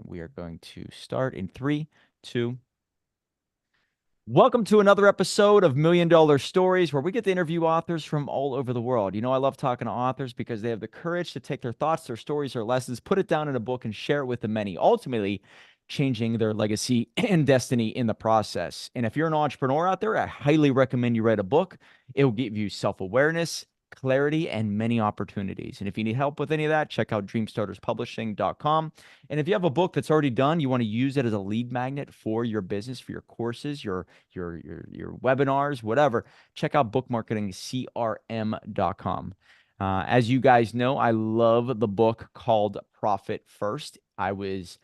we are going to start in three, two. Welcome to another episode of Million Dollar Stories, where we get to interview authors from all over the world. You know, I love talking to authors because they have the courage to take their thoughts, their stories, their lessons, put it down in a book and share it with the many, ultimately changing their legacy and destiny in the process. And if you're an entrepreneur out there, I highly recommend you write a book. It will give you self-awareness, clarity, and many opportunities. And if you need help with any of that, check out dreamstarterspublishing.com. And if you have a book that's already done, you want to use it as a lead magnet for your business, for your courses, your webinars, whatever, check out bookmarketingcrm.com. As you guys know, I love the book called Profit First. I was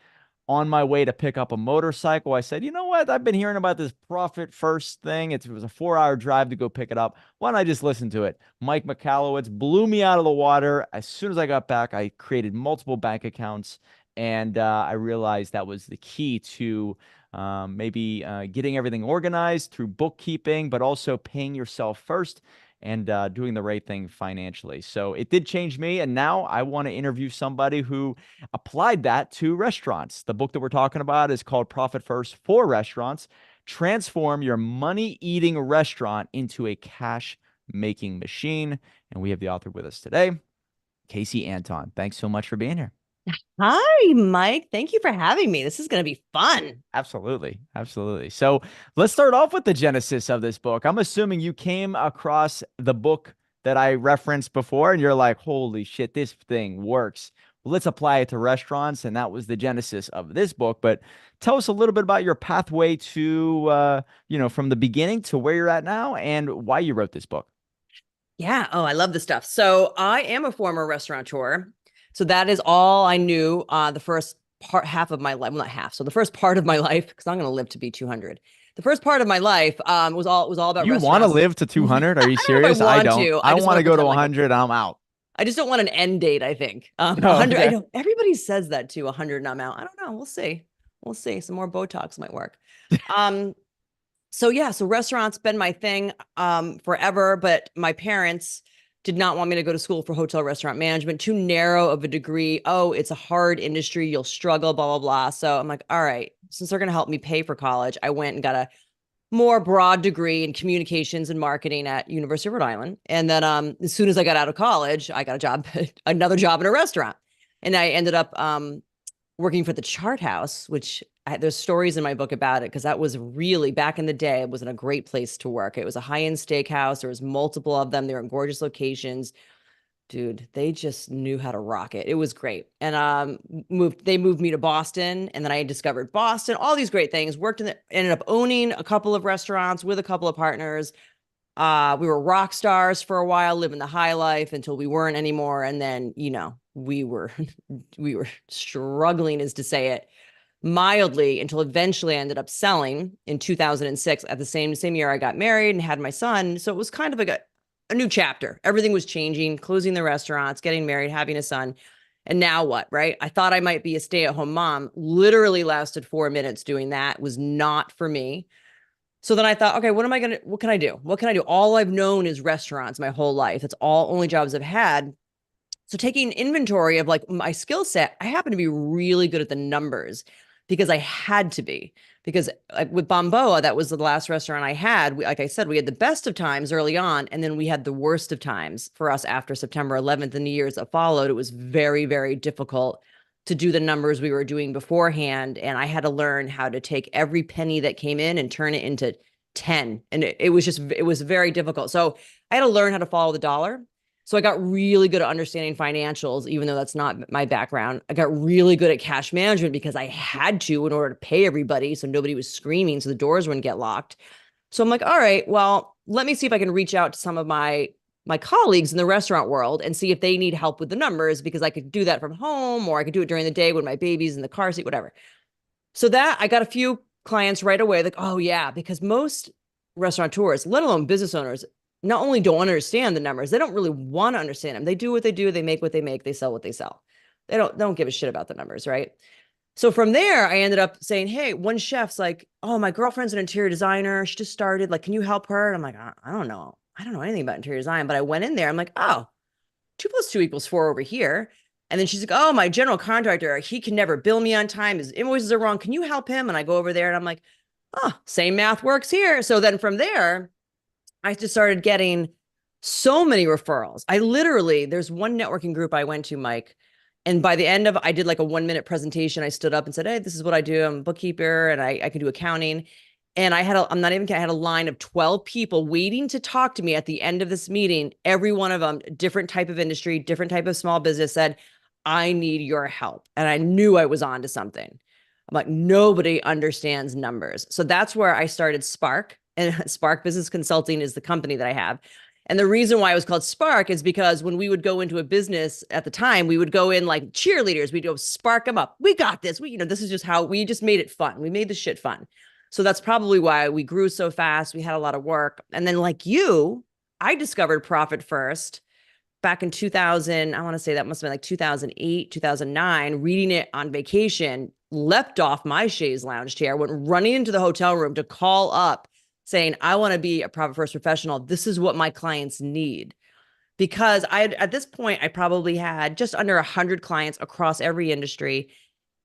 on my way to pick up a motorcycle. I said, you know what? I've been hearing about this Profit First thing. It was a 4-hour drive to go pick it up. Why don't I just listen to it? Mike Michalowicz blew me out of the water. As soon as I got back, I created multiple bank accounts, and I realized that was the key to maybe getting everything organized through bookkeeping, but also paying yourself first and doing the right thing financially. So it did change me. And now I want to interview somebody who applied that to restaurants. The book that we're talking about is called Profit First for Restaurants. Transform your money eating restaurant into a cash making machine. And we have the author with us today, Casey Anton. Thanks so much for being here. Hi, Mike. Thank you for having me. This is going to be fun. Absolutely. Absolutely. So let's start off with the genesis of this book. I'm assuming you came across the book that I referenced before and you're like, holy shit, this thing works. Let's apply it to restaurants. And that was the genesis of this book. But tell us a little bit about your pathway to, from the beginning to where you're at now and why you wrote this book. Yeah. Oh, I love this stuff. So I am a former restaurateur. So that is all I knew the first half of my life. Well, not half. So the first part of my life, because I'm going to live to be 200. The first part of my life was all about You want to restaurants. live to 200? Are you I don't know if serious? I I want don't. to. I I just want want to to go to pretend like I 100. do. I'm out. I just don't want an end date, I think. Oh, 100, I okay. don't, everybody says that too, 100 and I'm out. I don't know. We'll see. We'll see. Some more Botox might work. Um, so yeah, so restaurants been my thing forever, but my parents did not want me to go to school for hotel restaurant management, too narrow of a degree. Oh, it's a hard industry, you'll struggle, blah, blah, blah. So I'm like, all right, since they're going to help me pay for college, I went and got a more broad degree in communications and marketing at University of Rhode Island. And then as soon as I got out of college, I got a job, another job in a restaurant. And I ended up working for the Chart House, which there's stories in my book about it because that was really back in the day. It wasn't a great place to work. It was a high-end steakhouse. There was multiple of them. They were in gorgeous locations. Dude, they just knew how to rock it. It was great. And they moved me to Boston, and then I discovered Boston, all these great things. Ended up owning a couple of restaurants with a couple of partners. We were rock stars for a while, living the high life until we weren't anymore. And then, we were we were struggling, is to say it mildly, until eventually I ended up selling in 2006 at the same year I got married and had my son. So it was kind of like a new chapter. Everything was changing, closing the restaurants, getting married, having a son. And now what, right? I thought I might be a stay-at-home mom. Literally lasted 4 minutes doing that. Was not for me. So then I thought, okay, what can I do? What can I do? All I've known is restaurants my whole life. That's all only jobs I've had. So taking inventory of like my skill set, I happen to be really good at the numbers because I had to be. Because like with Bomboa, that was the last restaurant I had. Like I said, we had the best of times early on, and then we had the worst of times for us after September 11th and the years that followed. It was very, very difficult to do the numbers we were doing beforehand. And I had to learn how to take every penny that came in and turn it into 10. And it was very difficult. So I had to learn how to follow the dollar. So I got really good at understanding financials, even though that's not my background. I got really good at cash management because I had to in order to pay everybody. So nobody was screaming, so the doors wouldn't get locked. So I'm like, all right, well, let me see if I can reach out to some of my colleagues in the restaurant world and see if they need help with the numbers, because I could do that from home, or I could do it during the day when my baby's in the car seat, whatever. So that I got a few clients right away, like, oh yeah, because most restaurateurs, let alone business owners, not only don't understand the numbers, they don't really want to understand them. They do what they do, they make what they make, they sell what they sell. They don't give a shit about the numbers, right? So from there, I ended up saying, hey, one chef's like, oh, my girlfriend's an interior designer. She just started. Like, can you help her? And I'm like, I don't know. I don't know anything about interior design. But I went in there. I'm like, oh, 2 + 2 = 4 over here. And then she's like, oh, my general contractor, he can never bill me on time. His invoices are wrong. Can you help him? And I go over there and I'm like, oh, same math works here. So then from there, I just started getting so many referrals. I literally, there's one networking group I went to, Mike. And by the end of, I did like a 1 minute presentation. I stood up and said, hey, this is what I do. I'm a bookkeeper and I can do accounting. And I'm not even kidding, I had a line of 12 people waiting to talk to me at the end of this meeting. Every one of them, different type of industry, different type of small business, said, I need your help. And I knew I was on to something. I'm like, nobody understands numbers. So that's where I started Spark. And Spark Business Consulting is the company that I have. And the reason why it was called Spark is because when we would go into a business at the time, we would go in like cheerleaders. We'd go spark them up. We got this. This is just how we just made it fun. We made the shit fun. So that's probably why we grew so fast. We had a lot of work. And then like you, I discovered Profit First back in 2000. I want to say that must have been like 2008, 2009, reading it on vacation, leapt off my chaise lounge chair, went running into the hotel room to call up saying, I want to be a Profit First professional. This is what my clients need. Because at this point, I probably had just under 100 clients across every industry.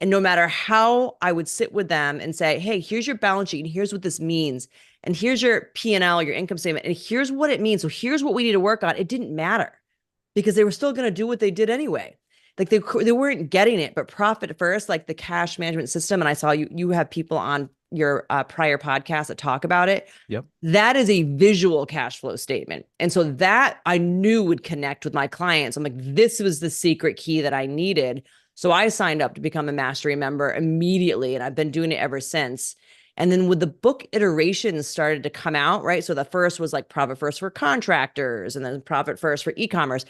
And no matter how I would sit with them and say, hey, here's your balance sheet and here's what this means. And here's your P&L, your income statement, and here's what it means. So here's what we need to work on. It didn't matter because they were still going to do what they did anyway. Like they weren't getting it, but Profit First, like the cash management system. And I saw you have people on your prior podcast that talk about it. Yep. That is a visual cash flow statement. And so that I knew would connect with my clients. I'm like, this was the secret key that I needed. So I signed up to become a mastery member immediately. And I've been doing it ever since. And then with the book iterations started to come out, right? So the first was like Profit First for contractors and then Profit First for e-commerce.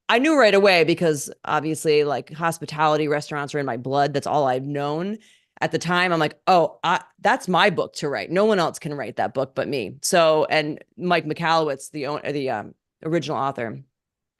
I knew right away because obviously like hospitality restaurants are in my blood. That's all I've known at the time. I'm like, oh, that's my book to write. No one else can write that book but me. So, and Mike Michalowicz, the original author,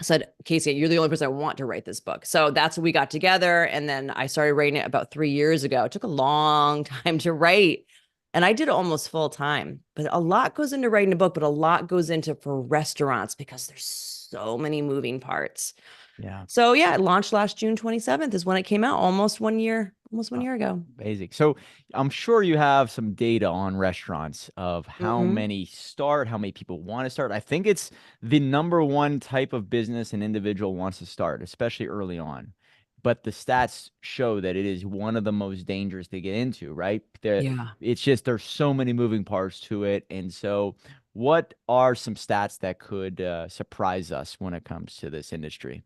said, Casey, you're the only person I want to write this book. So that's what we got together. And then I started writing it about 3 years ago. It took a long time to write. And I did it almost full time. But a lot goes into writing a book, but a lot goes into for restaurants because there's so many moving parts. Yeah. So yeah, it launched last June 27th is when it came out, almost 1 year ago. Amazing. So I'm sure you have some data on restaurants of how many start, how many people want to start. I think it's the number one type of business an individual wants to start, especially early on. But the stats show that it is one of the most dangerous to get into, right? Yeah. It's just there's so many moving parts to it. And so what are some stats that could surprise us when it comes to this industry?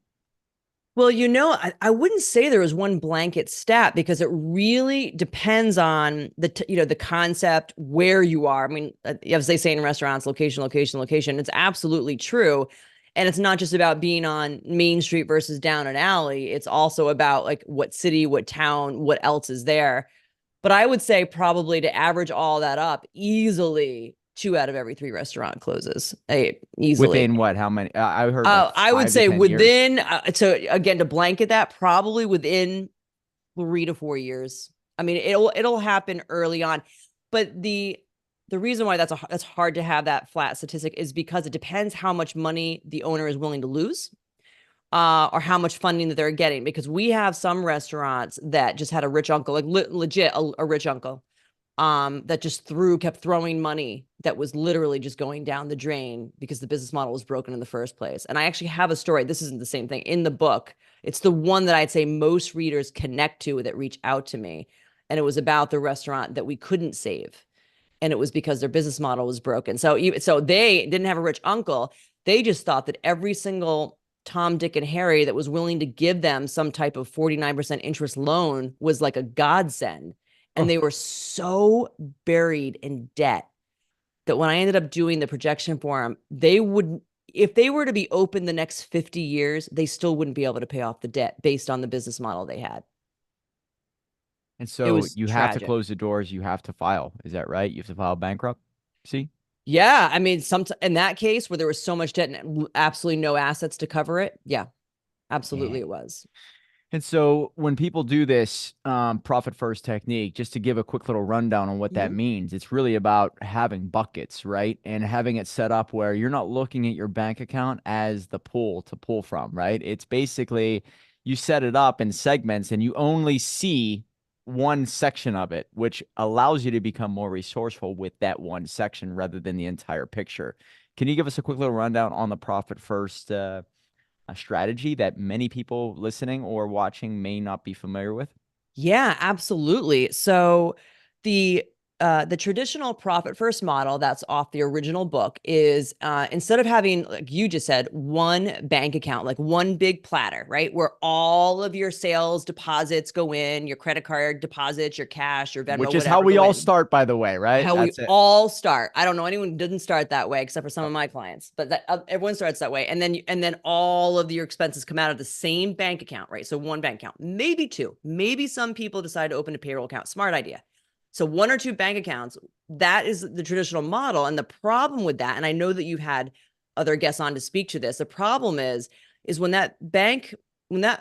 Well, I wouldn't say there was one blanket stat because it really depends on the concept, where you are. I mean, as they say in restaurants, location, location, location. It's absolutely true. And it's not just about being on Main Street versus down an alley. It's also about like what city, what town, what else is there. But I would say probably to average all that up, easily 2 out of every 3 restaurant closes. Easily. Within what? How many? I heard like I would 5 to say 10 years. within, to blanket that, probably within 3 to 4 years. I mean, it'll happen early on, but the reason why that's hard to have that flat statistic is because it depends how much money the owner is willing to lose, or how much funding that they're getting. Because we have some restaurants that just had a rich uncle, like legit a rich uncle, that just kept throwing money that was literally just going down the drain because the business model was broken in the first place. And I actually have a story. This isn't the same thing in the book. It's the one that I'd say most readers connect to that reach out to me. And it was about the restaurant that we couldn't save. And it was because their business model was broken. So they didn't have a rich uncle. They just thought that every single Tom, Dick, and Harry that was willing to give them some type of 49% interest loan was like a godsend. And Oh, they were so buried in debt that when I ended up doing the projection for them, if they were to be open the next 50 years, they still wouldn't be able to pay off the debt based on the business model they had. and It so was you have to tragic. close the doors. You have to file. Is that right? You have to file bankruptcy? Yeah. I mean, in that case where there was so much debt and absolutely no assets to cover it. Yeah, absolutely Yeah. it was. And so when people do this profit first technique, just to give a quick little rundown on what that Mhm. means, it's really about having buckets, right? And having it set up where you're not looking at your bank account as the pool to pull from, right? It's basically you set it up in segments and you only see one section of it, which allows you to become more resourceful with that one section rather than the entire picture. Can you give us a quick little rundown on the profit first a strategy that many people listening or watching may not be familiar with? Yeah, absolutely. So the the traditional profit first model that's off the original book is instead of having, like you just said, one bank account, like one big platter, right? Where all of your sales deposits go in, your credit card deposits, your cash, your Venmo, Which is how whatever we go all in. start, by the way, right? How we That's it. all start. I don't know anyone who doesn't start that way except for some Oh, of my clients, but that everyone starts that way. And then all of your expenses come out of the same bank account, right? So one bank account, maybe two, maybe some people decide to open a payroll account. Smart idea. So one or two bank accounts, that is the traditional model. And the problem with that, and I know that you've had other guests on to speak to this, the problem is when that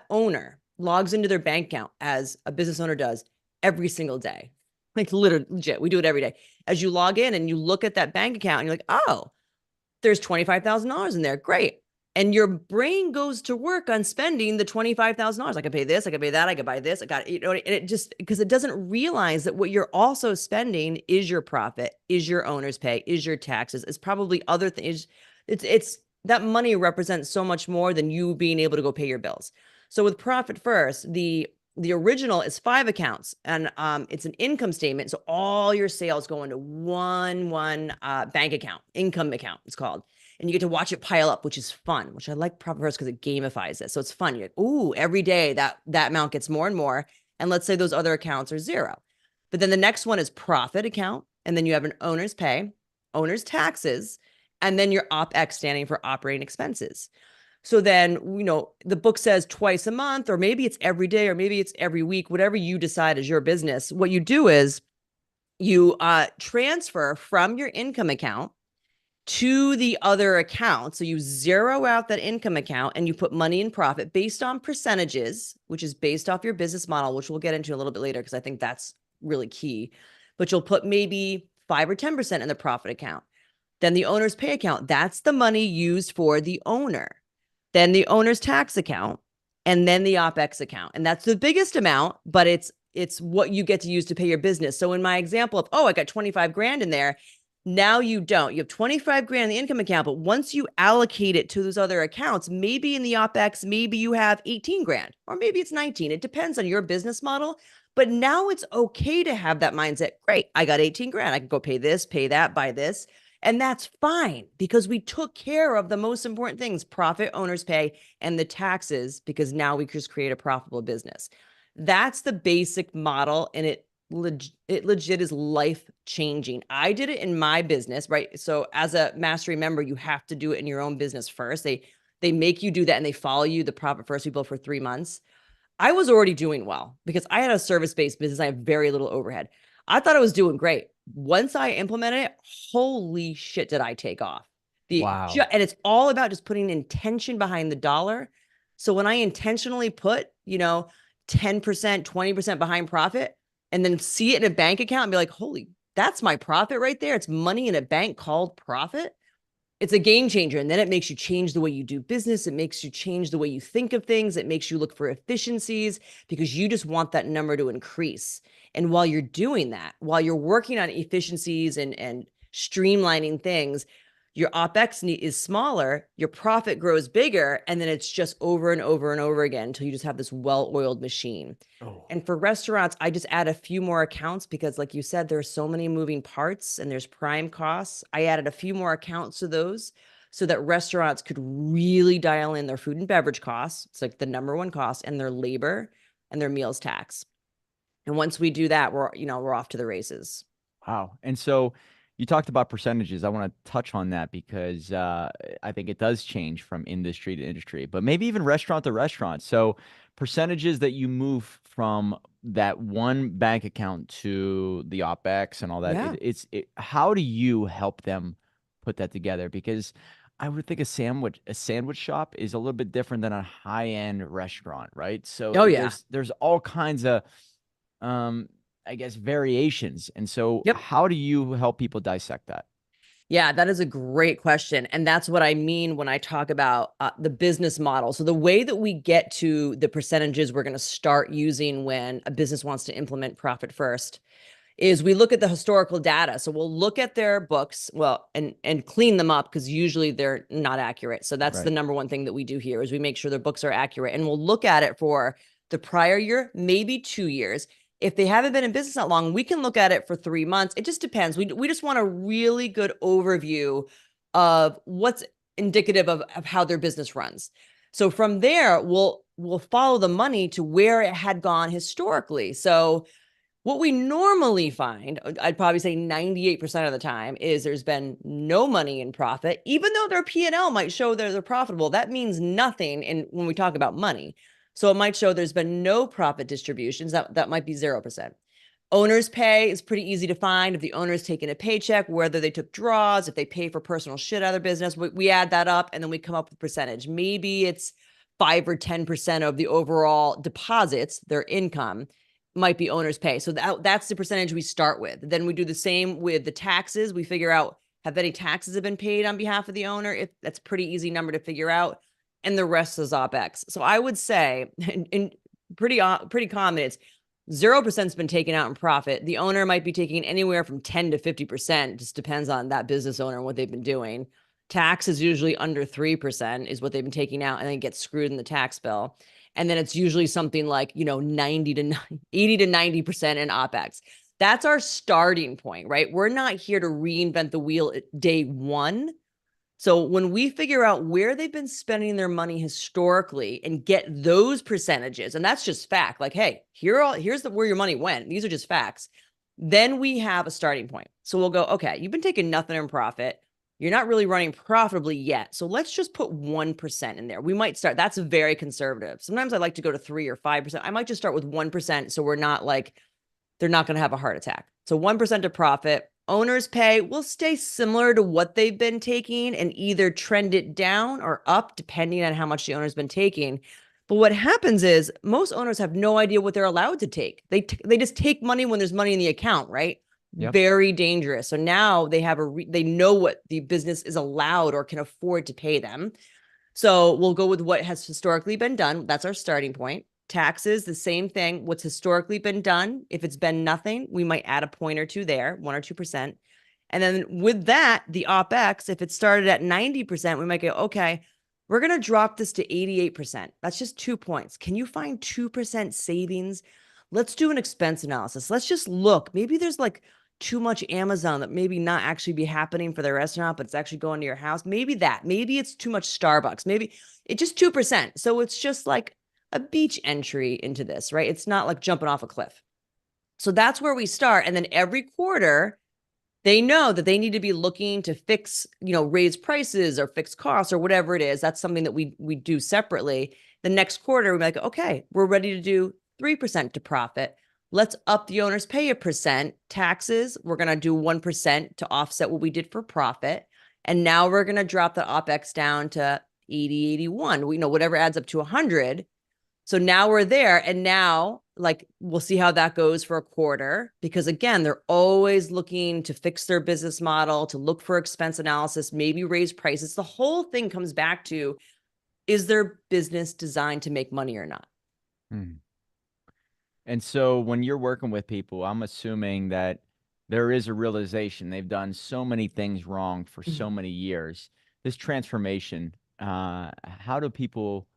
owner logs into their bank account as a business owner does every single day, like literally legit, we do it every day. As you log in and you look at that bank account and you're like, oh, there's $25,000 in there. Great. And your brain goes to work on spending the $25,000. I could pay this, I could pay that, I could buy this. I got, you know, and it just, because it doesn't realize that what you're also spending is your profit, is your owner's pay, is your taxes, is probably other things. It's that money represents so much more than you being able to go pay your bills. So with Profit First, the original is 5 accounts, and it's an income statement. So all your sales go into one bank account, income account, it's called. And you get to watch it pile up, which is fun, which I like Profit First because it gamifies it. So it's fun. You're like, ooh, every day that amount gets more and more. And let's say those other accounts are zero. But then the next one is profit account. And then you have an owner's pay, owner's taxes, and then your OpEx standing for operating expenses. So then, you know, the book says twice a month, or maybe it's every day, or maybe it's every week, whatever you decide is your business. What you do is you transfer from your income account to the other account. So you zero out that income account and you put money in profit based on percentages, which is based off your business model, which we'll get into a little bit later because I think that's really key. But you'll put maybe 5 or 10% in the profit account. Then the owner's pay account, that's the money used for the owner. Then the owner's tax account, and then the OpEx account. And that's the biggest amount, but it's what you get to use to pay your business. So in my example of, oh, I got 25 grand in there, now you don't. You have 25 grand in the income account, but once you allocate it to those other accounts, maybe in the OpEx, maybe you have 18 grand, or maybe it's 19. It depends on your business model. But now it's okay to have that mindset. Great, I got 18 grand. I can go pay this, pay that, buy this. And that's fine because we took care of the most important things, profit, owner's pay, and the taxes, because now we just create a profitable business. That's the basic model. And it legit is life changing. I did it in my business, right? So as a mastery member, you have to do it in your own business first. They make you do that and they follow you, the profit first people, for 3 months. I was already doing well because I had a service-based business. I have very little overhead. I thought I was doing great. Once I implemented it, holy shit, did I take off. wow. And it's all about just putting intention behind the dollar. So when I intentionally put, 10%, 20% behind profit and then see it in a bank account and be like, holy, that's my profit right there. It's money in a bank called profit. It's a game changer. And then it makes you change the way you do business. It makes you change the way you think of things. It makes you look for efficiencies because you just want that number to increase. And while you're doing that, while you're working on efficiencies and streamlining things, your OpEx is smaller, your profit grows bigger, and then it's just over and over and over again until you just have this well-oiled machine. Oh, And for restaurants, I just add a few more accounts because, like you said, there are so many moving parts and there's prime costs. I added a few more accounts to those so that restaurants could really dial in their food and beverage costs. It's like the number one cost, and their labor and their meals tax. And once we do that, we're off to the races. wow. And so you talked about percentages. I want to touch on that because I think it does change from industry to industry, but maybe even restaurant to restaurant. So percentages that you move from that one bank account to the OpEx and all that, Yeah. how do you help them put that together? Because I would think a sandwich shop is a little bit different than a high-end restaurant, right? So Oh yeah. there's all kinds of um I guess variations. And so Yep. how do you help people dissect that? Yeah, that is a great question. And that's what I mean when I talk about the business model. So, the way that we get to the percentages we're going to start using when a business wants to implement profit first is we look at the historical data. So we'll look at their books, well, and clean them up because usually they're not accurate. So that's the Right. number one thing that we do here is we make sure their books are accurate, and we'll look at it for the prior year, maybe 2 years. If they haven't been in business that long, we can look at it for 3 months. It just depends. We just want a really good overview of what's indicative of how their business runs. So from there, we'll follow the money to where it had gone historically. So what we normally find, I'd probably say 98% of the time, is there's been no money in profit. Even though their P&L might show that they're profitable, that means nothing when we talk about money. So it might show there's been no profit distributions. That might be 0%. Owner's pay is pretty easy to find. If the owner's taking a paycheck, whether they took draws, if they pay for personal shit out of their business, we add that up and then we come up with a percentage. Maybe it's 5 or 10% of the overall deposits, their income might be owner's pay. So that's the percentage we start with. Then we do the same with the taxes. We figure out have any taxes have been paid on behalf of the owner. If that's a pretty easy number to figure out. And the rest is OpEx. So I would say, and pretty common, it's 0% has been taken out in profit. The owner might be taking anywhere from 10 to 50%. Just depends on that business owner and what they've been doing. Tax is usually under 3% is what they've been taking out, and then get screwed in the tax bill. And then it's usually something like, 90 to 80 to 90% in OpEx. That's our starting point, right? We're not here to reinvent the wheel at day one. So when we figure out where they've been spending their money historically and get those percentages, and that's just fact, like, hey, here's where your money went. These are just facts. Then we have a starting point. So we'll go, okay, you've been taking nothing in profit. You're not really running profitably yet. So let's just put 1% in there. We might start, that's very conservative. Sometimes I like to go to 3 or 5%. I might just start with 1%. So we're not like, they're not going to have a heart attack. So 1% of profit. Owner's pay will stay similar to what they've been taking and either trend it down or up, depending on how much the owner's been taking. But what happens is most owners have no idea what they're allowed to take. They just take money when there's money in the account, right? Yep. Very dangerous. So now they have they know what the business is allowed or can afford to pay them. So we'll go with what has historically been done. That's our starting point. Taxes, the same thing. What's historically been done. If it's been nothing, we might add a point or two there, 1 or 2%. And then with that, the OpEx, if it started at 90%, we might go, okay, we're going to drop this to 88%. That's just 2 points. Can you find 2% savings? Let's do an expense analysis. Let's just look. Maybe there's like too much Amazon that maybe not actually be happening for the restaurant, but it's actually going to your house. Maybe it's too much Starbucks. Maybe it's just 2%. So it's just like a beach entry into this, right? It's not like jumping off a cliff. So that's where we start. And then every quarter, they know that they need to be looking to fix, raise prices or fix costs or whatever it is. That's something that we do separately. The next quarter, we're like, okay, we're ready to do 3% to profit. Let's up the owner's pay 1%. Taxes, we're going to do 1% to offset what we did for profit. And now we're going to drop the OpEx down to 80, 81, whatever adds up to 100. So now we're there. And now, like, we'll see how that goes for a quarter, because again, they're always looking to fix their business model, to look for expense analysis, maybe raise prices. The whole thing comes back to, is their business designed to make money or not? Hmm. And so when you're working with people, I'm assuming that there is a realization they've done so many things wrong for so many years. This transformation, how do people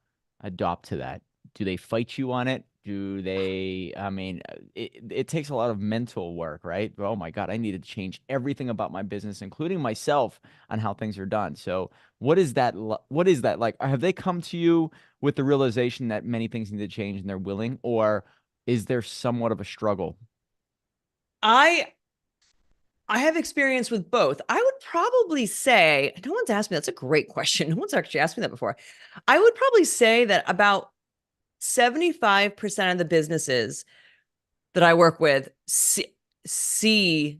adopt to that? Do they fight you on it? Do they, I mean, it takes a lot of mental work, right? Oh my God, I need to change everything about my business, including myself, on how things are done. So what is that? What is that like? Have they come to you with the realization that many things need to change and they're willing, or is there somewhat of a struggle? I I have experience with both. I would probably say, no one's asked me. That's a great question. No one's actually asked me that before. I would probably say that about 75% of the businesses that I work with see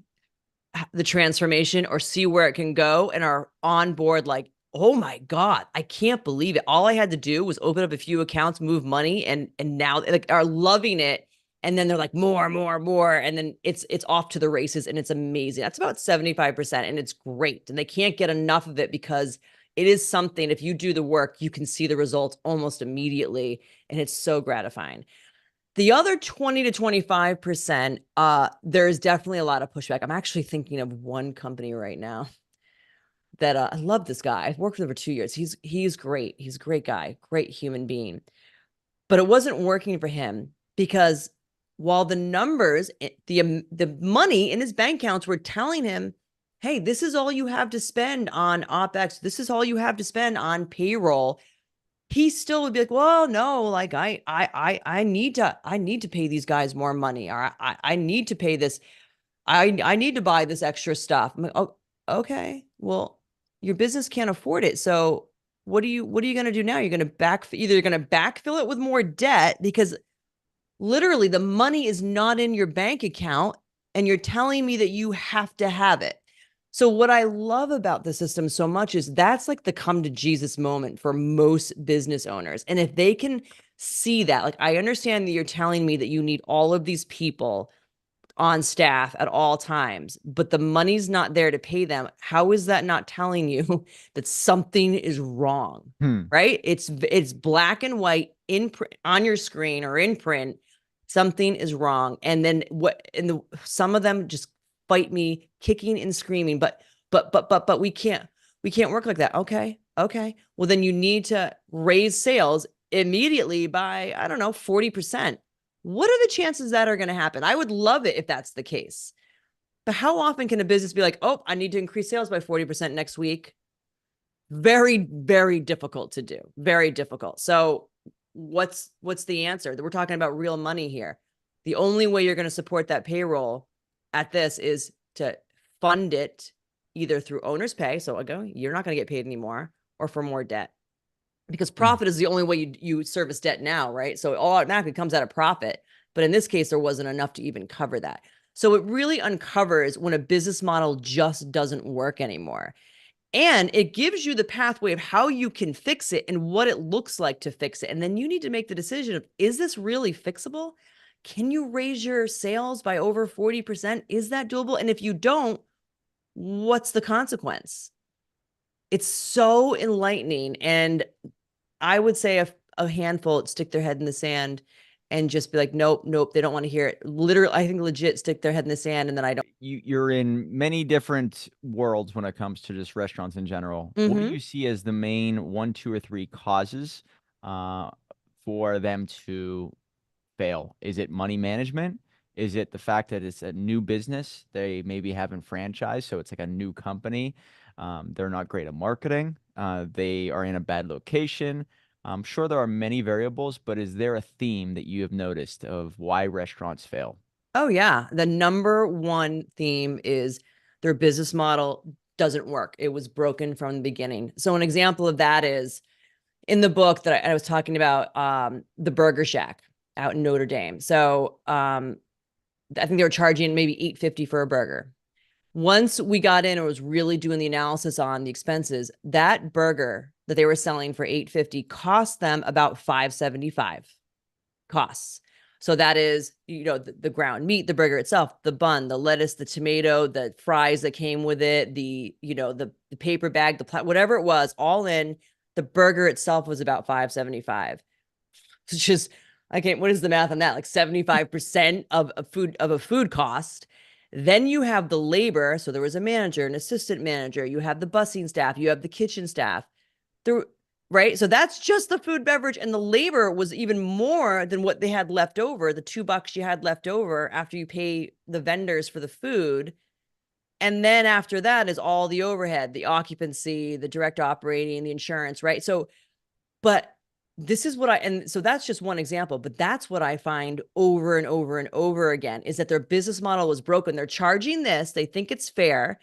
the transformation or see where it can go and are on board like, oh my God, I can't believe it. All I had to do was open up a few accounts, move money, and now like are loving it And then they're like more, more, more. And then it's off to the races and it's amazing. That's about 75%. And it's great. And they can't get enough of it because it is something, if you do the work, you can see the results almost immediately. And it's so gratifying. The other 20 to 25%, there's definitely a lot of pushback. I'm actually thinking of one company right now that I love this guy. I've worked with him for 2 years. He's great. He's a great guy, great human being. But it wasn't working for him because while the numbers, the money in his bank accounts were telling him, hey, this is all you have to spend on OpEx. This is all you have to spend on payroll. He still would be like, well, no, like I need to pay these guys more money, or I need to pay this. I need to buy this extra stuff. I'm like, oh, okay. Well, your business can't afford it. So what are you going to do now? You're going to either you're going to backfill it with more debt because literally the money is not in your bank account and you're telling me that you have to have it. So what I love about the system so much is that's like the come to Jesus moment for most business owners. And if they can see that, like, I understand that you're telling me that you need all of these people on staff at all times, but the money's not there to pay them. How is that not telling you that something is wrong? Hmm. Right? It's black and white in on your screen or in print. Something is wrong. And then some of them just fight me kicking and screaming, but we can't work like that. Okay. Okay. Well, then you need to raise sales immediately by, I don't know, 40%. What are the chances that are going to happen? I would love it if that's the case. But how often can a business be like, oh, I need to increase sales by 40% next week? Very, very difficult to do. Very difficult. So what's the answer? We're talking about real money here. The only way you're going to support that payroll at this is to fund it either through owner's pay. So again, you're not going to get paid anymore, or for more debt. Because Hmm. profit is the only way you service debt now, right? So it all automatically comes out of profit. But in this case, there wasn't enough to even cover that. So it really uncovers when a business model just doesn't work anymore. And it gives you the pathway of how you can fix it and what it looks like to fix it. And then you need to make the decision of, is this really fixable? Can you raise your sales by over 40%? Is that doable? And if you don't, what's the consequence? It's so enlightening. And I would say a handful stick their head in the sand and just be like, nope, nope, they don't want to hear it. Literally, I think legit stick their head in the sand, and then I don't. You're in many different worlds when it comes to just restaurants in general. What do Mm-hmm. you see as the main one, two, or three causes uh, for them to fail? Is it money management? Is it the fact that it's a new business? They maybe haven't franchised, so it's like a new company. They're not great at marketing. They are in a bad location. I'm sure there are many variables, but is there a theme that you have noticed of why restaurants fail? Oh, yeah. The number one theme is their business model doesn't work. It was broken from the beginning. So, an example of that is in the book that I was talking about, the Burger Shack out in Notre Dame. So, I think they were charging maybe $8.50 for a burger. Once we got in and was really doing the analysis on the expenses, that burger that they were selling for $8.50 cost them about $5.75 costs. So that is, the ground meat, the burger itself, the bun, the lettuce, the tomato, the fries that came with it, the paper bag, whatever it was, all in. The burger itself was about $5.75. It's just, I can't, what is the math on that? Like 75% of a food cost. Then you have the labor. So there was a manager, an assistant manager, you have the busing staff, you have the kitchen staff. There, right? So that's just the food, beverage, and the labor was even more than what they had left over, the $2 you had left over after you pay the vendors for the food. And then after that is all the overhead, the occupancy, the direct operating, the insurance, right? So, but this is what and so that's just one example, but that's what I find over and over and over again is that their business model was broken. They're charging this, they think it's fair.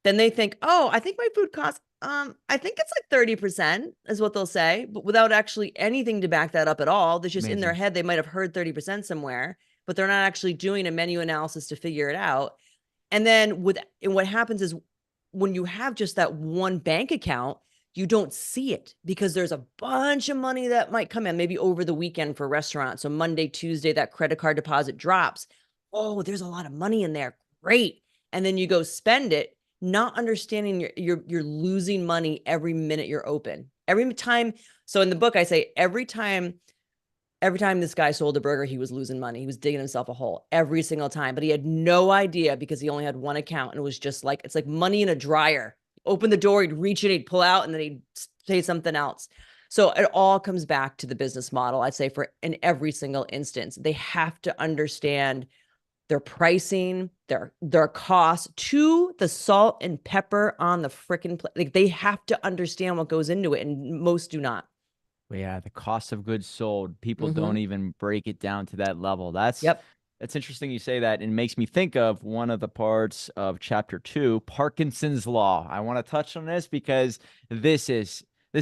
Then they think, oh, I think my food costs, I think it's like 30% is what they'll say, but without actually anything to back that up at all. That's just in their Amazing. head. They might have heard 30% somewhere, but they're not actually doing a menu analysis to figure it out. And then and what happens is when you have just that one bank account, you don't see it because there's a bunch of money that might come in maybe over the weekend for restaurants. So Monday, Tuesday, that credit card deposit drops. Oh, there's a lot of money in there. Great. And then you go spend it, not understanding you're losing money every minute you're open. Every time. So in the book, I say every time this guy sold a burger, he was losing money. He was digging himself a hole every single time, but he had no idea because he only had one account. And it was just like, it's like money in a dryer. Open the door, he'd reach in, he'd pull out, and then he'd say something else. So it all comes back to the business model. I'd say for in every single instance, they have to understand their pricing, their cost to the salt and pepper on the freaking plate. Like they have to understand what goes into it, and most do not. Yeah, the cost of goods sold. People don't Mm-hmm. even break it down to that level. That's Yep. that's interesting you say that, and makes me think of one of the parts of chapter 2, Parkinson's Law. I want to touch on this because this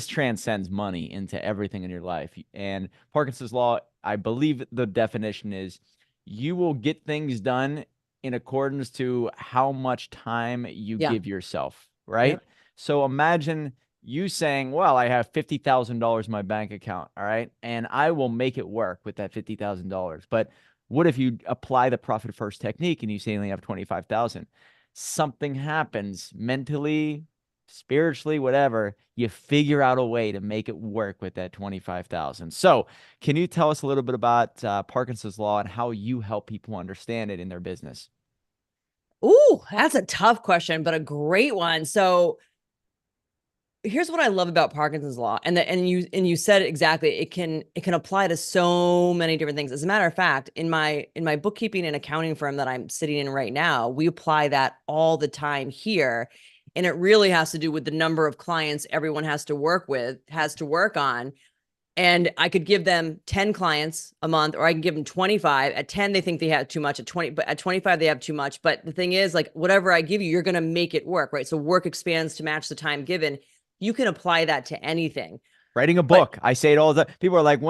transcends money into everything in your life. And Parkinson's Law, I believe the definition is you will get things done in accordance to how much time you Yeah. give yourself, right? Yep. So imagine you saying, well, I have $50,000 in my bank account, all right, and I will make it work with that $50,000. But what if you apply the profit first technique and you say you only have 25,000? Something happens mentally, spiritually, whatever. You figure out a way to make it work with that 25,000. So, can you tell us a little bit about Parkinson's Law and how you help people understand it in their business? Ooh, that's a tough question, but a great one. So here's what I love about Parkinson's law, and you said it exactly. It can apply to so many different things. As a matter of fact, in my bookkeeping and accounting firm that I'm sitting in right now, we apply that all the time here, and it really has to do with the number of clients everyone has to work on. And I could give them 10 clients a month, or I can give them 25. At 10, they think they have too much. At 20, but at 25, they have too much. But the thing is, like, whatever I give you, you're going to make it work, right? So work expands to match the time given. You can apply that to anything. Writing a But book. I say it all the time. People are like,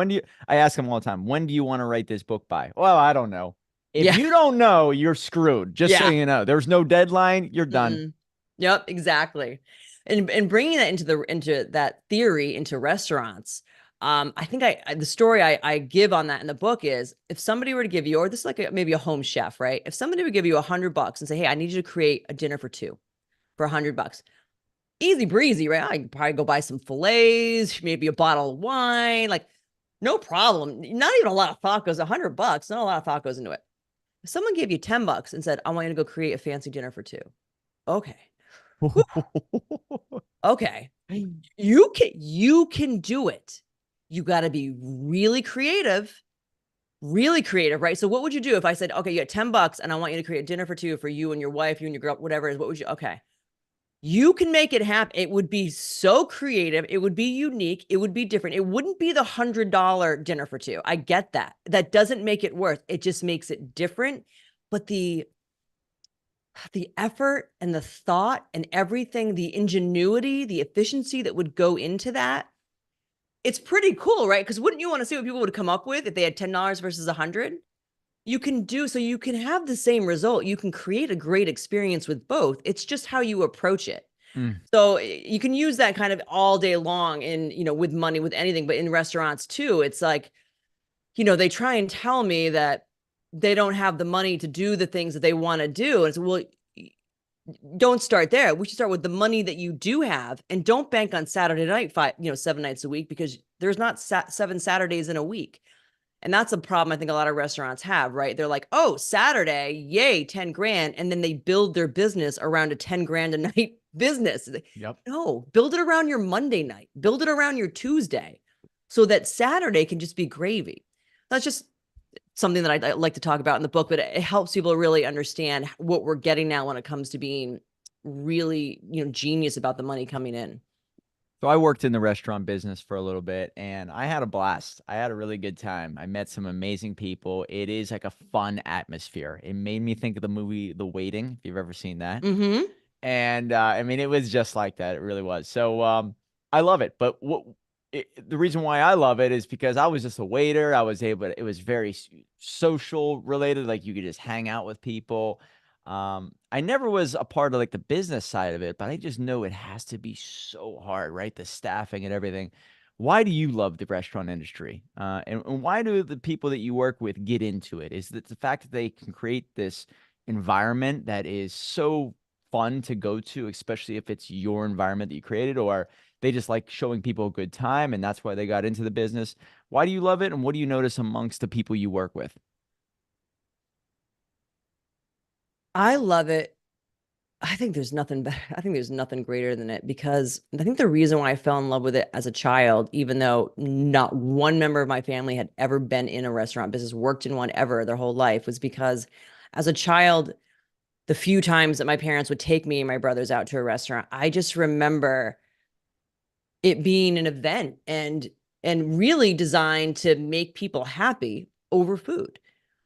I ask them all the time, when do you want to write this book by? Well, I don't know. If yeah, you don't know, you're screwed. Just so yeah. you know, there's no deadline. You're done. Mm-mm. Yep, exactly. And bringing that into that theory into restaurants. I think the story I give on that in the book is if somebody were to give you, or this is like maybe a home chef, right? If somebody would give you $100 and say, "Hey, I need you to create a dinner for two for $100," easy breezy, right? I could probably go buy some fillets, maybe a bottle of wine, like no problem. Not even a lot of thought goes. $100, not a lot of thought goes into it. If someone gave you $10 and said, "I want you to go create a fancy dinner for two," okay. Okay. You can do it. You got to be really creative, right? So what would you do if I said, okay, you got $10 and I want you to create a dinner for two for you and your wife, you and your girl, whatever it is, what would you, okay. You can make it happen. It would be so creative. It would be unique. It would be different. It wouldn't be the $100 dinner for two. I get that. That doesn't make it worth. It just makes it different. But the effort and the thought and everything, the ingenuity, the efficiency that would go into that, it's pretty cool, right? Because wouldn't you want to see what people would come up with if they had $10 versus 100? You can do so, you can have the same result. You can create a great experience with both. It's just how you approach it. Mm. So you can use that kind of all day long in, with money, with anything, but in restaurants too, it's like, they try and tell me that they don't have the money to do the things that they want to do. And so, well, don't start there. We should start with the money that you do have, and don't bank on Saturday night, 7 nights a week, because there's not 7 Saturdays in a week. And that's a problem I think a lot of restaurants have, right? They're like, oh, Saturday, yay, 10 grand. And then they build their business around a 10 grand a night business. Yep. No, build it around your Monday night, build it around your Tuesday so that Saturday can just be gravy. That's just something that I like to talk about in the book, but it helps people really understand what we're getting now when it comes to being really, genius about the money coming in. So I worked in the restaurant business for a little bit and I had a blast. I had a really good time. I met some amazing people. It is like a fun atmosphere. It made me think of the movie The Waiting, if you've ever seen that. Mm-hmm. And I mean, it was just like that. It really was. So I love it. But the reason why I love it is because I was just a waiter. I was able to, it was very social related. Like you could just hang out with people. I never was a part of like the business side of it, but I just know it has to be so hard, right? The staffing and everything. Why do you love the restaurant industry? And why do the people that you work with get into it? Is it the fact that they can create this environment that is so fun to go to, especially if it's your environment that you created, or they just like showing people a good time and that's why they got into the business? Why do you love it? And what do you notice amongst the people you work with? I love it. I think there's nothing better. I think there's nothing greater than it because I think the reason why I fell in love with it as a child, even though not one member of my family had ever been in a restaurant business, worked in one ever their whole life, was because as a child, the few times that my parents would take me and my brothers out to a restaurant, I just remember it being an event and really designed to make people happy over food.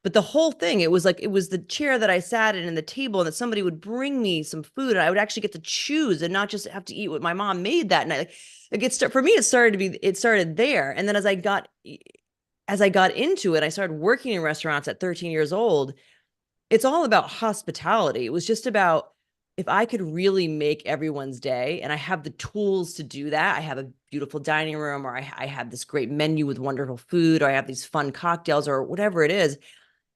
But the whole thing, it was like it was the chair that I sat in and the table, and that somebody would bring me some food, and I would actually get to choose and not just have to eat what my mom made that night. Like for me, it started there, and then as I got into it, I started working in restaurants at 13 years old. It's all about hospitality. It was just about if I could really make everyone's day, and I have the tools to do that. I have a beautiful dining room, or I have this great menu with wonderful food, or I have these fun cocktails, or whatever it is.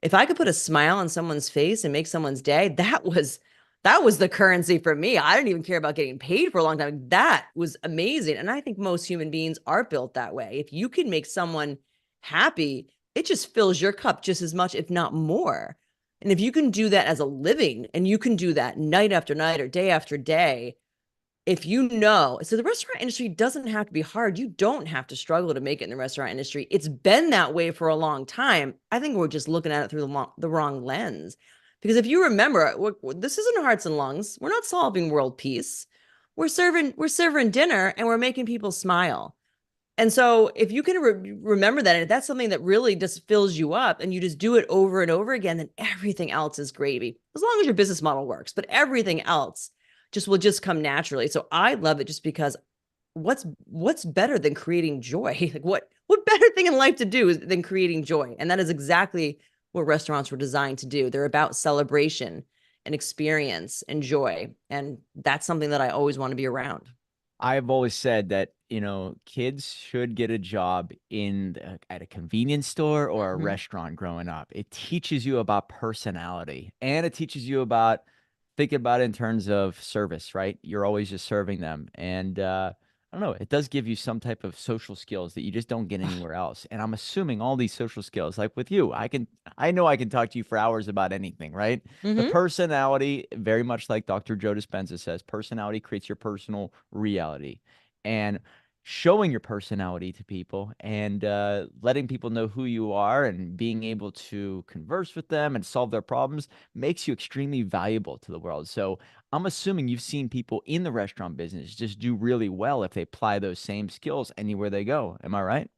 If I could put a smile on someone's face and make someone's day, that was the currency for me. I didn't even care about getting paid for a long time. That was amazing. And I think most human beings are built that way. If you can make someone happy, it just fills your cup just as much, if not more. And if you can do that as a living and you can do that night after night or day after day, if you know, so the restaurant industry doesn't have to be hard. You don't have to struggle to make it in the restaurant industry. It's been that way for a long time. I think we're just looking at it through the wrong lens. Because if you remember, this isn't hearts and lungs. We're not solving world peace. We're serving dinner and we're making people smile. And so if you can remember that, and if that's something that really just fills you up and you just do it over and over again, then everything else is gravy, as long as your business model works. But everything else just will just come naturally. So I love it just because what's better than creating joy? Like what better thing in life to do than creating joy? And that is exactly what restaurants were designed to do. They're about celebration and experience and joy. And that's something that I always want to be around. I've always said that, kids should get a job at a convenience store or a Mhm. restaurant growing up. It teaches you about personality and it teaches you about thinking about it in terms of service, right? You're always just serving them. And I don't know, it does give you some type of social skills that you just don't get anywhere else. And I'm assuming all these social skills, like with you, I know I can talk to you for hours about anything, right? The Mhm. personality, very much like Dr. Joe Dispenza says, personality creates your personal reality. And showing your personality to people and letting people know who you are and being able to converse with them and solve their problems makes you extremely valuable to the world. So I'm assuming you've seen people in the restaurant business just do really well if they apply those same skills anywhere they go. Am I right?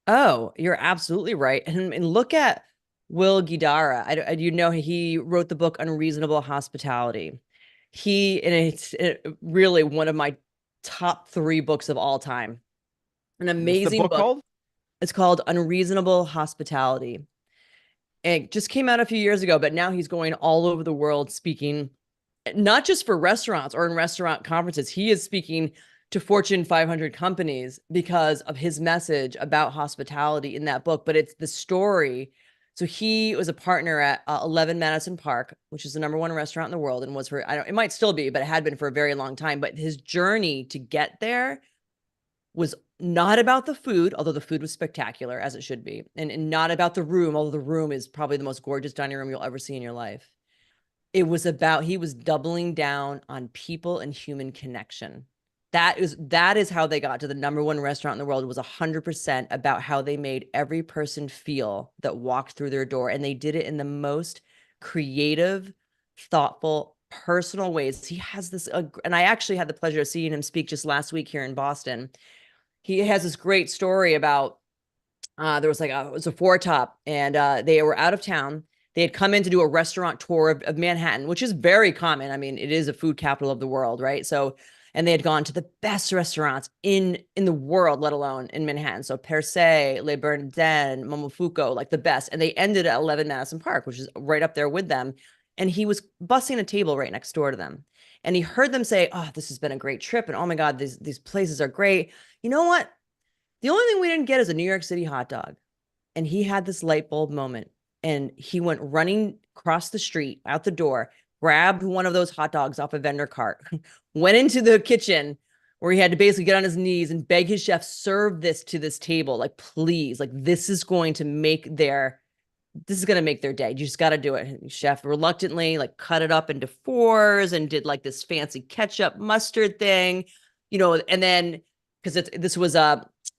Oh, you're absolutely right. And look at Will Guidara. You know, he wrote the book Unreasonable Hospitality. And it's really one of my top three books of all time. An What's the amazing book book. called? It's called Unreasonable Hospitality. It just came out a few years ago, but now he's going all over the world speaking, not just for restaurants or in restaurant conferences. He is speaking to Fortune 500 companies because of his message about hospitality in that book. But it's the story. So he was a partner at 11 Madison Park, which is the number one restaurant in the world, and was for I don't. It might still be, but it had been for a very long time. But his journey to get there was not about the food, although the food was spectacular as it should be, and not about the room, although the room is probably the most gorgeous dining room you'll ever see in your life. It was about he was doubling down on people and human connection. That is how they got to the number one restaurant in the world. It was 100% about how they made every person feel that walked through their door, and they did it in the most creative, thoughtful, personal ways. He has this, and I actually had the pleasure of seeing him speak just last week here in Boston. He has this great story about there was it was a four top, and they were out of town. They had come in to do a restaurant tour of Manhattan, which is very common. I mean, it is a food capital of the world, right? So, and they had gone to the best restaurants in the world, let alone in Manhattan. So Per Se, Le Bernardin, Momofuku, like the best. And they ended at 11 Madison Park, which is right up there with them. and he was bussing a table right next door to them. And he heard them say, "Oh, this has been a great trip. And oh my God, these places are great. You know what? The only thing we didn't get is a New York City hot dog." And he had this light bulb moment, and he went running across the street out the door, grabbed one of those hot dogs off a vendor cart, went into the kitchen where he had to basically get on his knees and beg his chef, serve this to this table. Like, please, like, this is going to make their day. You just got to do it. And chef reluctantly like cut it up into fours and did like this fancy ketchup mustard thing, and then because this was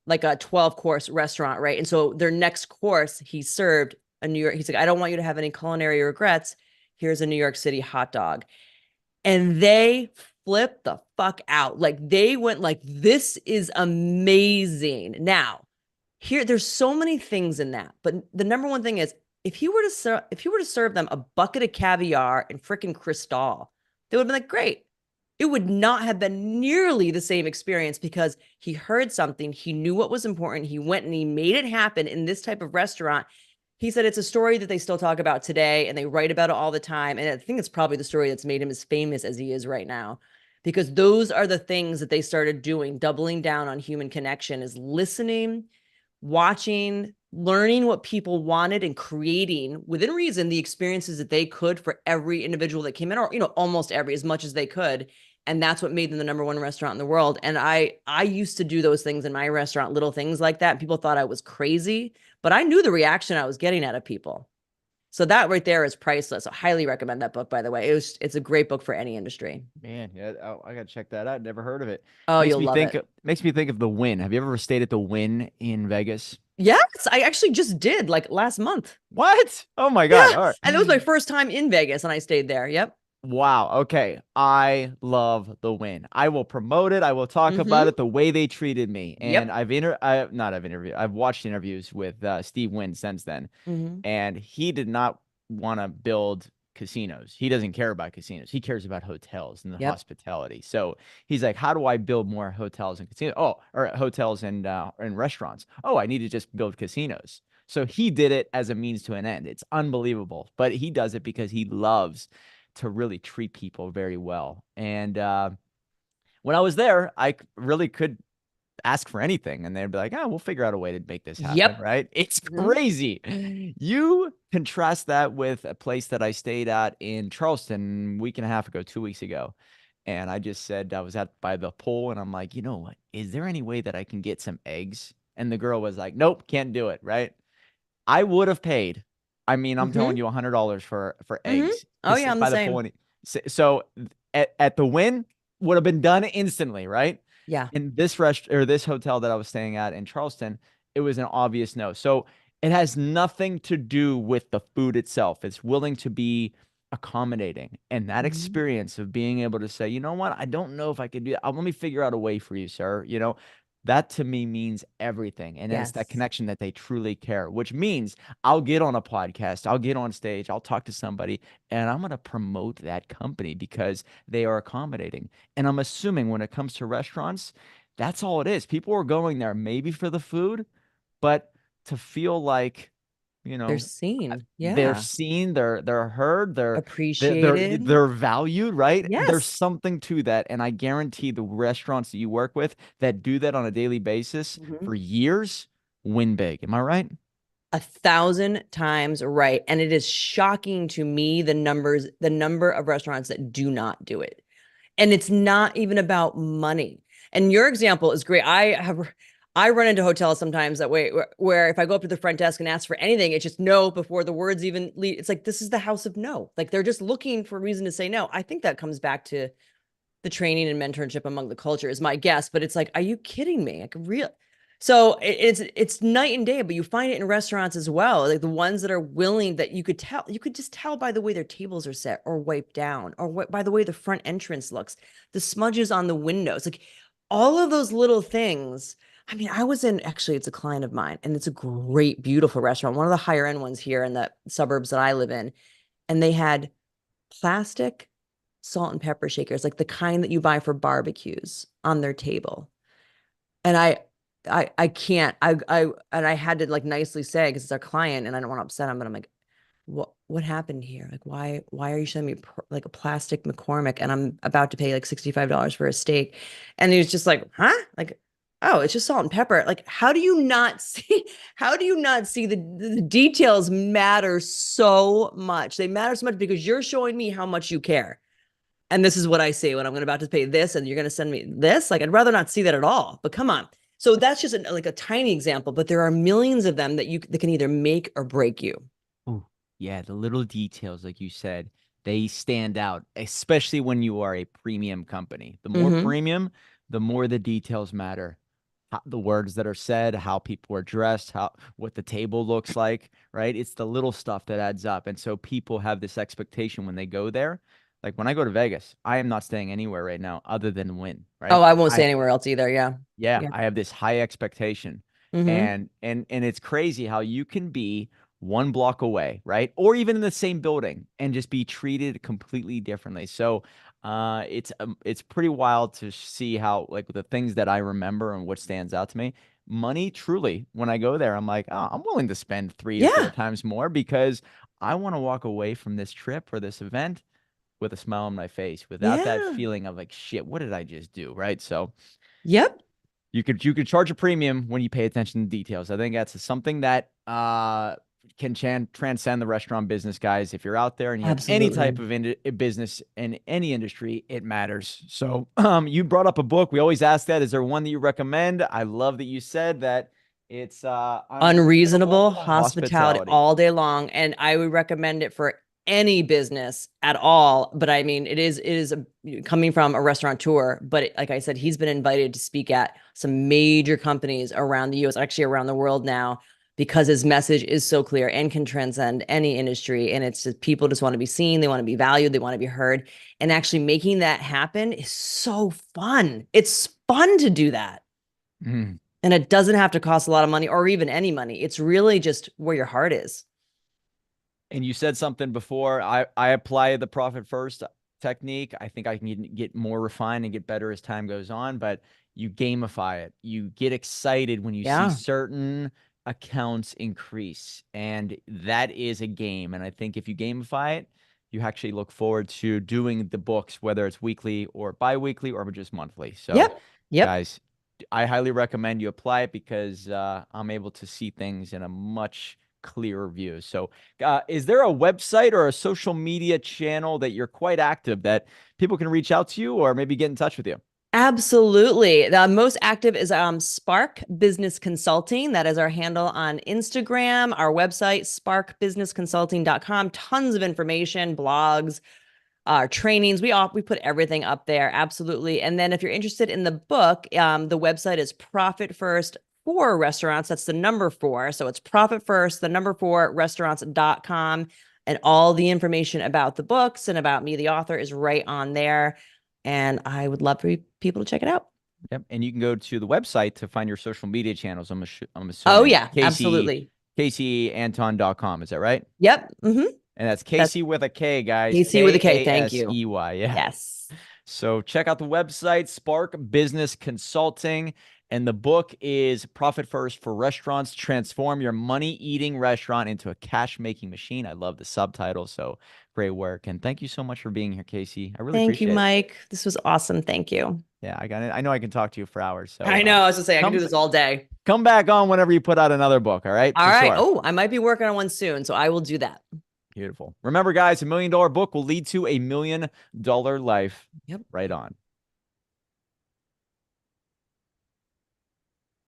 like a 12-course restaurant, right? And so their next course, he served a New York. He's like, I don't want you to have any culinary regrets. Here's a New York City hot dog. And they flipped the fuck out. Like they went like, this is amazing. Now, there's so many things in that, but the number one thing is if you were to serve them a bucket of caviar and freaking Cristal, they would have been like, great. It would not have been nearly the same experience because he heard something, he knew what was important, he went and he made it happen in this type of restaurant. He said it's a story that they still talk about today and they write about it all the time. And I think it's probably the story that's made him as famous as he is right now, because those are the things that they started doing, doubling down on human connection, is listening, watching, learning what people wanted, and creating within reason the experiences that they could for every individual that came in, or almost every, as much as they could. And that's what made them the number one restaurant in the world. And I used to do those things in my restaurant, little things like that. People thought I was crazy, but I knew the reaction I was getting out of people. So that right there is priceless. I highly recommend that book, by the way. It's a great book for any industry. Man, yeah, I gotta check that out. Never heard of it. Oh, you'll love it. Makes me think of the Win. Have you ever stayed at the Win in Vegas? Yes, I actually just did, like, last month. What? Oh my Yeah. God. All And it was my right. first time in Vegas and I stayed there. Yep. Wow. Okay. I love the Win. I will promote it. I will talk about Mm-hmm. it the way they treated me. And Yep. I've watched interviews with Steve Wynn since then. Mm-hmm. And he did not want to build casinos. He doesn't care about casinos. He cares about hotels and the Yep. hospitality. So he's like, how do I build more hotels and casinos? Oh, or hotels and restaurants. Oh, I need to just build casinos. So he did it as a means to an end. It's unbelievable, but he does it because he loves to really treat people very well. And when I was there, really could ask for anything and they'd be like, oh, we'll figure out a way to make this happen, Yep. right? It's Mm-hmm. crazy. You contrast that with a place that I stayed at in Charleston a week and a half ago, 2 weeks ago. And I just said, I was at by the pool and I'm like, you know what? Is there any way that I can get some eggs? And the girl was like, nope, can't do it, right? I would have paid. I mean, I'm Mm-hmm. telling you $100 for Mm-hmm. eggs to Oh yeah, sit I'm the by the pool. same. And so at the Win would have been done instantly, right? Yeah. In this hotel that I was staying at in Charleston, it was an obvious no. So it has nothing to do with the food itself. It's willing to be accommodating. And that Mm-hmm. experience of being able to say, you know what, I don't know if I could do that. Let me figure out a way for you, sir. That to me means everything. And it's that Yes. connection that they truly care, which means I'll get on a podcast, I'll get on stage, I'll talk to somebody, and I'm going to promote that company because they are accommodating. And I'm assuming when it comes to restaurants, that's all it is. People are going there maybe for the food, but to feel like, you They're know, seen. they're Yeah. seen, they're heard, Appreciated. they're valued, right? There's Yes. something to that, and I guarantee the restaurants that you work with that do that on a daily basis Mm-hmm. for years win big. Am I right? 1,000 times right. And it is shocking to me the number of restaurants that do not do it. And it's not even about money. And your example is great. I run into hotels sometimes that way where if I go up to the front desk and ask for anything, it's just no before the words even lead. It's like, this is the house of no. Like they're just looking for a reason to say no. I think that comes back to the training and mentorship among the culture is my guess, but it's like, are you kidding me? Like real. So it's night and day, but you find it in restaurants as well. Like the ones that are willing, that you could just tell by the way their tables are set or wiped down, or by the way the front entrance looks, the smudges on the windows, like all of those little things. I mean, I was in, actually, it's a client of mine, and it's a great, beautiful restaurant, one of the higher end ones here in the suburbs that I live in, and they had plastic salt and pepper shakers, like the kind that you buy for barbecues, on their table. And I can't, and I had to like nicely say, because it's our client and I don't want to upset him, but I'm like, what what happened here? Like, why are you showing me like a plastic McCormick and I'm about to pay like $65 for a steak? And he was just like, huh? Like, oh, it's just salt and pepper. Like, how do you not see, how do you not see the details matter so much? They matter so much because you're showing me how much you care. And this is what I see when I'm about to pay this, and you're going to send me this. Like, I'd rather not see that at all. But come on. So that's just like a tiny example, but there are millions of them that can either make or break you. Oh, yeah, the little details, like you said, they stand out, especially when you are a premium company. The more Mm-hmm. premium, the more the details matter. The words that are said, how people are dressed, how what the table looks like, right? It's the little stuff that adds up. And so people have this expectation when they go there. Like when I go to Vegas, I am not staying anywhere right now other than Wynn, Oh, right? I won't say anywhere else either. Yeah. Yeah, Yeah. I have this high expectation. Mm-hmm. And it's crazy how you can be one block away, right? Or even in the same building and just be treated completely differently. So it's pretty wild to see how like the things that I remember and what stands out to me. Money, truly, when I go there, I'm like, oh, I'm willing to spend 3 to 4 Yeah. times more because I want to walk away from this trip or this event with a smile on my face without that Yeah. feeling of like, shit, what did I just do? Right. So Yep. you could charge a premium when you pay attention to details. I think that's something that can transcend the restaurant business, guys. If you're out there and you have any type Absolutely. of business in any industry, it matters. So you brought up a book. We always ask that. Is there one that you recommend? I love that you said that it's Unreasonable unreasonable hospitality hospitality. all day long. And I would recommend it for any business at all. But I mean, coming from a restaurateur, but like I said, he's been invited to speak at some major companies around the US, actually around the world now, because his message is so clear and can transcend any industry. And it's just people just want to be seen, they want to be valued, they want to be heard. And actually making that happen is so fun. It's fun to do that. Mm. And it doesn't have to cost a lot of money or even any money. It's really just where your heart is. And you said something before. I apply the profit first technique. I think I can get more refined and get better as time goes on, but you gamify it. You get excited when you see Yeah. certain accounts increase, and that is a game. And I think if you gamify it, you actually look forward to doing the books, whether it's weekly or bi-weekly or just monthly. So, Yep. Yep. guys, I highly recommend you apply it because I'm able to see things in a much clearer view. So, is there a website or a social media channel that you're quite active that people can reach out to you or maybe get in touch with you? Absolutely. The most active is Spark Business Consulting. That is our handle on Instagram, our website, sparkbusinessconsulting.com. Tons of information, blogs, trainings. We put everything up there. Absolutely. And then if you're interested in the book, the website is Profit First for Restaurants. That's the number four. So it's Profit First, the number four restaurants.com. And all the information about the books and about me, the author, is right on there. And I would love for people to check it out. Yep. And you can go to the website to find your social media channels. I'm Oh, assuming yeah, absolutely. CaseyAnton.com. Is that right? Yep. Mm-hmm. And that's That's Casey with a K, guys. AC with a K. Thank you. Kasey. Yeah. Yes. So check out the website, Spark Business Consulting. And the book is Profit First for Restaurants. Transform your money eating restaurant into a cash making machine. I love the subtitle. So great work. And thank you so much for being here, Casey. I really Thank you, appreciate it. Mike. This was awesome. Thank you. Yeah, I got it. I know I can talk to you for hours. So I know. I was gonna say I can do come this all day. come back on whenever you put out another book. All right. All For right. sure. Oh, I might be working on one soon, so I will do that. Beautiful. Remember, guys, $1 million book will lead to $1 million life. Yep. Right on.